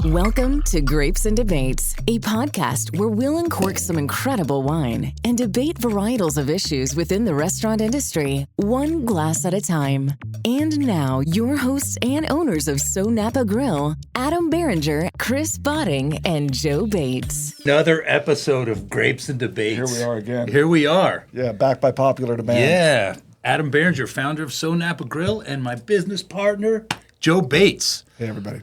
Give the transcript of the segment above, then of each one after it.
Welcome to Grapes and Debates, a podcast where we'll uncork some incredible wine and debate varietals of issues within the restaurant industry, one glass at a time. And now, your hosts and owners of SoNapa Grille, Adam Barringer, Chris Botting, and Joe Bates. Another episode of Grapes and Debates. Here we are again. Here we are. Yeah, back by popular demand. Yeah. Adam Barringer, founder of SoNapa Grille, and my business partner, Joe Bates. Hey, everybody.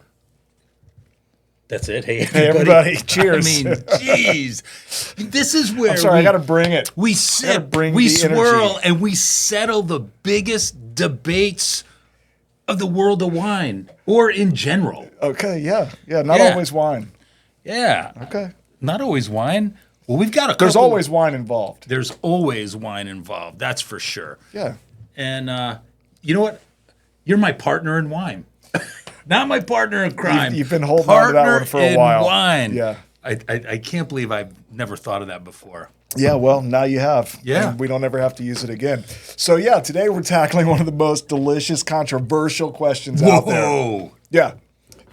That's it. Hey, everybody. Cheers. I mean, geez. This is where I'm sorry, I got to bring it. We swirl, energy. and we settle the biggest debates of the world of wine, or in general. Okay, yeah. Yeah, not always wine. Yeah. Okay. Not always wine. Well, we've got a couple. There's always wine involved. There's always wine involved. That's for sure. Yeah. And you know what? You're my partner in wine. Not my partner in crime. You've been holding on to that one for a while. Wine. Yeah. I can't believe I've never thought of that before. Yeah, well, now you have. Yeah. And we don't ever have to use it again. So, yeah, today we're tackling one of the most delicious, controversial questions out there. Whoa. Yeah.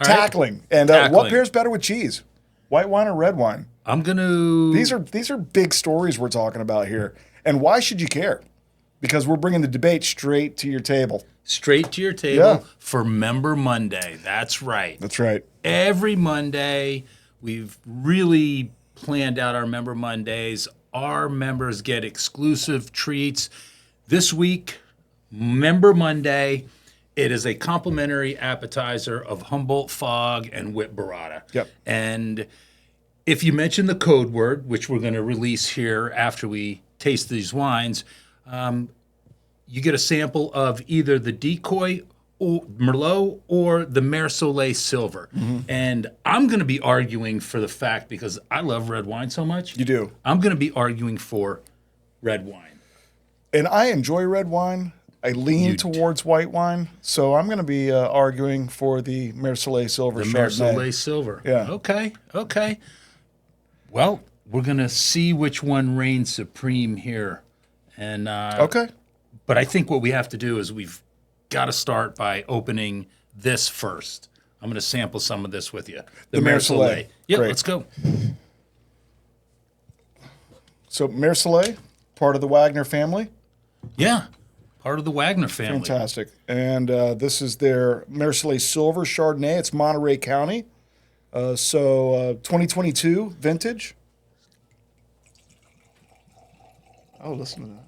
All tackling. Right. And Tackling. what pairs better with cheese? White wine or red wine? I'm going to... These are big stories we're talking about here. And why should you care? Because we're bringing the debate straight to your table. Straight to your table for Member Monday. That's right. That's right. Every Monday, we've really planned out our Member Mondays. Our members get exclusive treats. This week, Member Monday, it is a complimentary appetizer of Humbolt Fog and whipped burrata. Yep. And if you mention the code word, which we're going to release here after we taste these wines, you get a sample of either the Decoy or Merlot or the Mer Soleil Silver. Mm-hmm. And I'm going to be arguing for the fact, because I love red wine so much. You do. I'm going to be arguing for red wine. And I enjoy red wine. I lean towards white wine. So I'm going to be arguing for the Mer Soleil Silver. The Chardonnay. Mer Soleil Silver. Yeah. Okay. Well, we're going to see which one reigns supreme here. And okay. But I think what we have to do is we've got to start by opening this first. I'm going to sample some of this with you. The Mer Soleil. Yep, Great. let's go. So Mer Soleil, part of the Wagner family? Yeah, part of the Wagner family. Fantastic. And this is their Mer Soleil Silver Chardonnay. It's Monterey County. 2022 vintage. Oh, listen to that.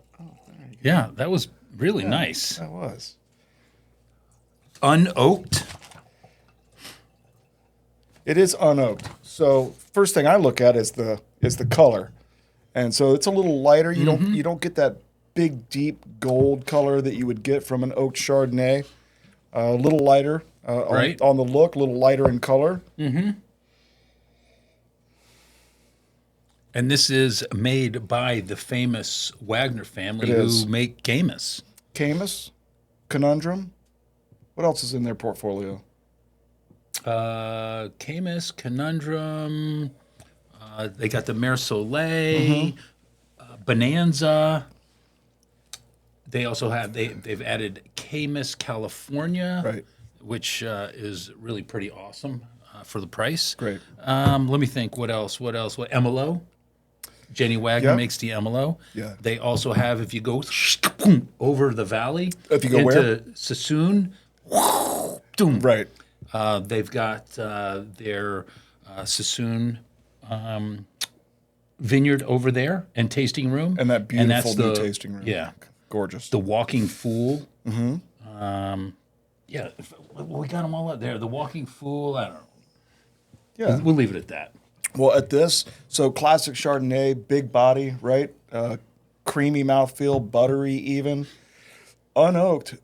Yeah, that was really nice. That was. Unoaked. It is unoaked. So first thing I look at is the color. And so it's a little lighter. You don't get that big deep gold color that you would get from an oaked Chardonnay. A little lighter right. on the look, a little lighter in color. Mm-hmm. And this is made by the famous Wagner family who make Caymus. Caymus, Conundrum. What else is in their portfolio? Caymus, Conundrum. They got the Mer Soleil, Bonanza. They also have they've added Caymus, California, right, which is really pretty awesome for the price. Great. Let me think. What else? What Emelo? Jenny Wagner makes the Emelo. Yeah. They also have, if you go over the valley if you go into where? Sassoon, right. They've got their Sassoon vineyard over there and tasting room. And that beautiful new tasting room. Yeah. Gorgeous. The Walking Fool. Mm-hmm. Yeah, we got them all out there. The Walking Fool, I don't know. Yeah. We'll leave it at that. Well, at this, so classic Chardonnay, big body, right? Creamy mouthfeel, buttery even. Unoaked,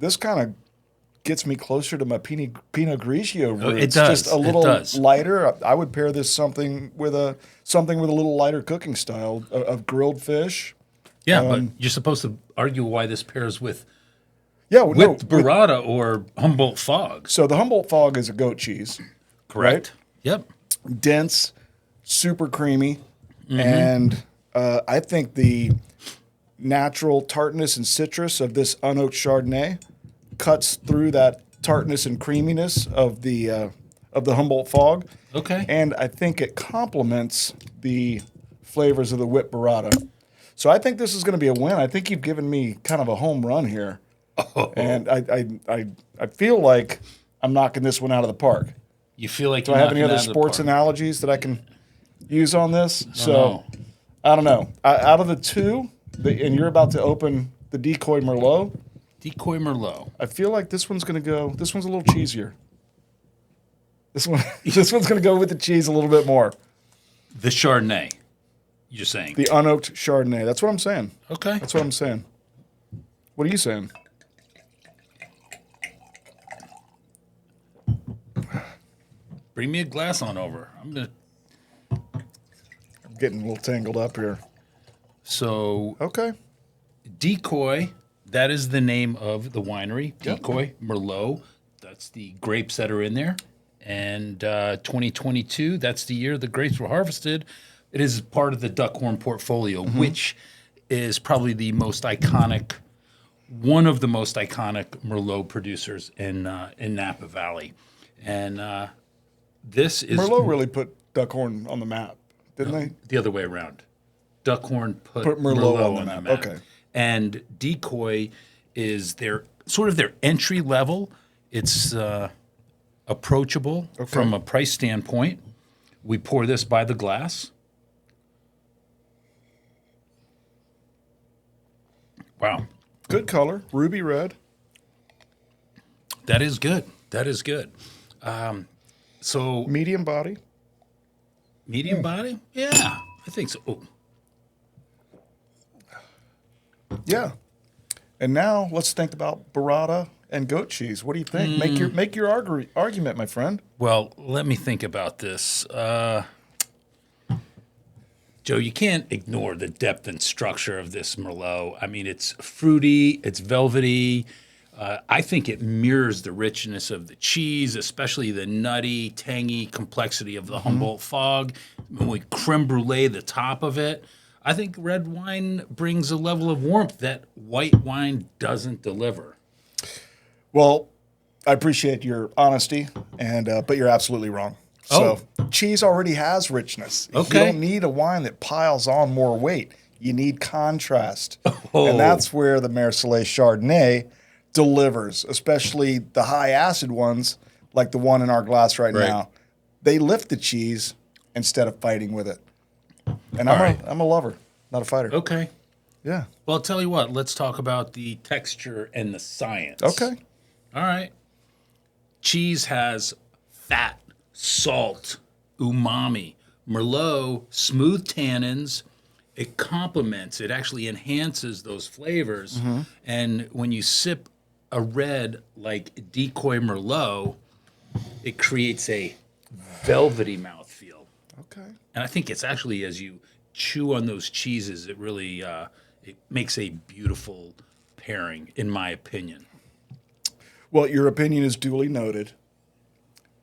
this kind of gets me closer to my Pinot Grigio roots. It does. Just a little lighter. I would pair this something with a little lighter cooking style of grilled fish. Yeah, but you're supposed to argue why this pairs with burrata or Humboldt Fog. So the Humboldt Fog is a goat cheese. Correct. Right? Yep. Dense, super creamy, and I think the natural tartness and citrus of this unoaked Chardonnay cuts through that tartness and creaminess of the of the Humboldt Fog. Okay. And I think it complements the flavors of the whipped burrata. So I think this is going to be a win. I think you've given me kind of a home run here. Oh. And I feel like I'm knocking this one out of the park. You feel like Do I have any other sports analogies that I can use on this? I don't know. Out of the two, and you're about to open the Decoy Merlot. Decoy Merlot. I feel like this one's going to go. This one's a little cheesier. This one's going to go with the cheese a little bit more. The Chardonnay, you're saying. The unoaked Chardonnay. That's what I'm saying. Okay. That's what I'm saying. What are you saying? Bring me a glass on over. I'm getting a little tangled up here. So, okay. Decoy, that is the name of the winery. Decoy Merlot. That's the grapes that are in there. And 2022, that's the year the grapes were harvested. It is part of the Duckhorn portfolio, which is probably the most iconic, one of the most iconic Merlot producers in Napa Valley. And this is... Merlot really put Duckhorn on the map, didn't they? The other way around. Duckhorn put Merlot on the map. Okay. And Decoy is their sort of their entry level. It's approachable from a price standpoint. We pour this by the glass. Wow. Good color, ruby red. That is good. That is good. So medium body. Medium body? Yeah, I think so. Oh. Yeah. And now let's think about burrata and goat cheese. What do you think? Make your argument, my friend. Well, let me think about this. Joe, you can't ignore the depth and structure of this Merlot. I mean, it's fruity, it's velvety. I think it mirrors the richness of the cheese, especially the nutty, tangy complexity of the Humboldt Fog. When we creme brulee the top of it, I think red wine brings a level of warmth that white wine doesn't deliver. Well, I appreciate your honesty, but you're absolutely wrong. So cheese already has richness. Okay. You don't need a wine that piles on more weight. You need contrast. And that's where the Mer Soleil Chardonnay delivers, especially the high acid ones like the one in our glass right now. They lift the cheese instead of fighting with it. And I'm a lover, not a fighter. Okay. Yeah. Well, I'll tell you what, let's talk about the texture and the science. Okay. All right. Cheese has fat, salt, umami. Merlot, smooth tannins. It complements, it actually enhances those flavors. And when you sip a red like Decoy Merlot, it creates a velvety mouthfeel. Okay. And I think it's actually, as you chew on those cheeses, it really it makes a beautiful pairing, in my opinion. Well, your opinion is duly noted.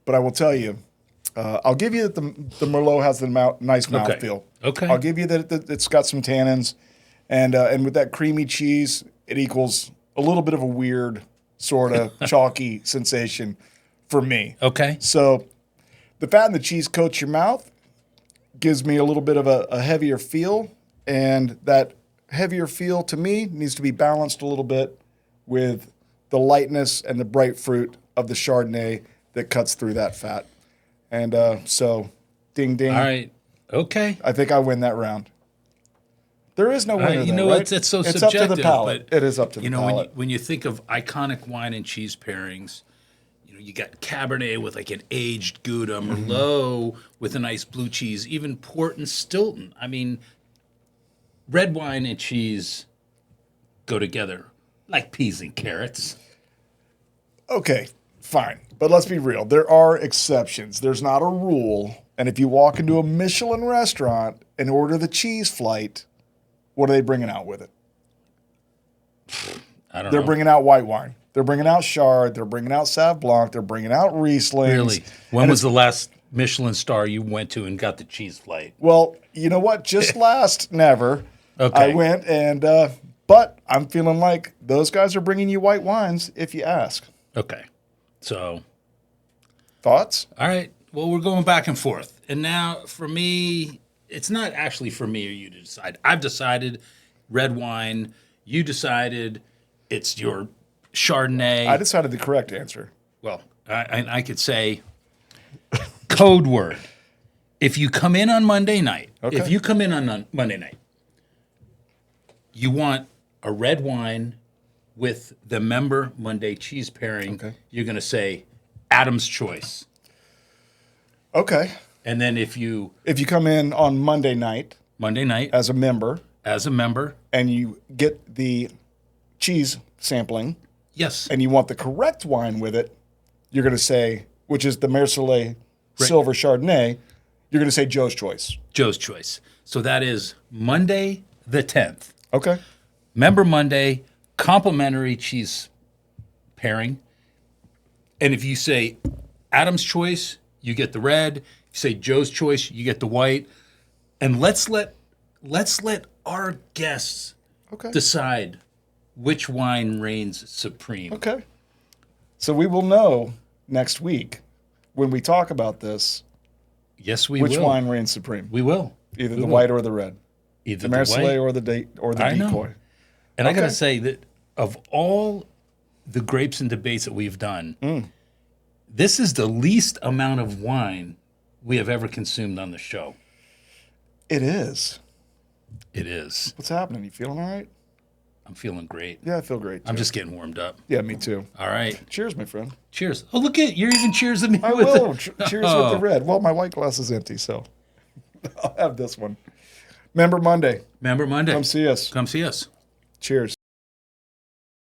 But I will tell you, I'll give you that the Merlot has the nice mouthfeel. Okay. I'll give you that it's got some tannins. And with that creamy cheese, it equals a little bit of a weird sort of chalky sensation for me. Okay. So the fat and the cheese coats your mouth, gives me a little bit of a heavier feel. And that heavier feel, to me, needs to be balanced a little bit with the lightness and the bright fruit of the Chardonnay that cuts through that fat. And so, ding, ding. All right. Okay. I think I win that round. There is no winner, you know, right? it's so it's subjective. Up to the palate. But, it is up to the palate. When you think of iconic wine and cheese pairings, you got Cabernet with like an aged Gouda, Merlot with a nice blue cheese, even Port and Stilton. I mean, red wine and cheese go together like peas and carrots. Okay, fine. But let's be real. There are exceptions. There's not a rule. And if you walk into a Michelin restaurant and order the cheese flight, what are they bringing out with it? I don't know. They're bringing out white wine. They're bringing out Chard. They're bringing out Sauv Blanc. They're bringing out Rieslings. Really? When was the last Michelin star you went to and got the cheese flight? Well, you know what? Just last, never. Okay. I went and, but I'm feeling like those guys are bringing you white wines if you ask. Okay. So Thoughts? All right. Well, we're going back and forth. And now for me, it's not actually for me or you to decide. I've decided red wine. You decided it's your Chardonnay. I decided the correct answer. Well, I could say code word. If you come in on Monday night, you want a red wine with the member Monday cheese pairing. Okay. You're going to say Adam's Choice. Okay. And then if you come in on Monday night as a member, and you get the cheese sampling, yes, and you want the correct wine with it, you're going to say, which is the Mer Soleil Silver Chardonnay, you're going to say Joe's Choice. Joe's Choice. So that is Monday the 10th. Okay. Member Monday, complimentary cheese pairing. And if you say Adam's Choice, you get the red. If you say Joe's Choice, you get the white. And let's let our guests decide which wine reigns supreme. Okay. So we will know next week when we talk about this. Yes, we will. Which wine reigns supreme? We will. Either the white or the red. Either the Mer the Soleil white or the Decoy. And I got to say that of all the grapes and debates that we've done, this is the least amount of wine we have ever consumed on the show. It is. It is. What's happening? You feeling all right? I'm feeling great. Yeah, I feel great, too. I'm just getting warmed up. Yeah, me too. All right. Cheers, my friend. Cheers. Oh, look at you're even cheersing me I with will. it. Cheers with the red. Well, my white glass is empty, so I'll have this one. Member Monday. Member Monday. Come see us. Come see us. Cheers.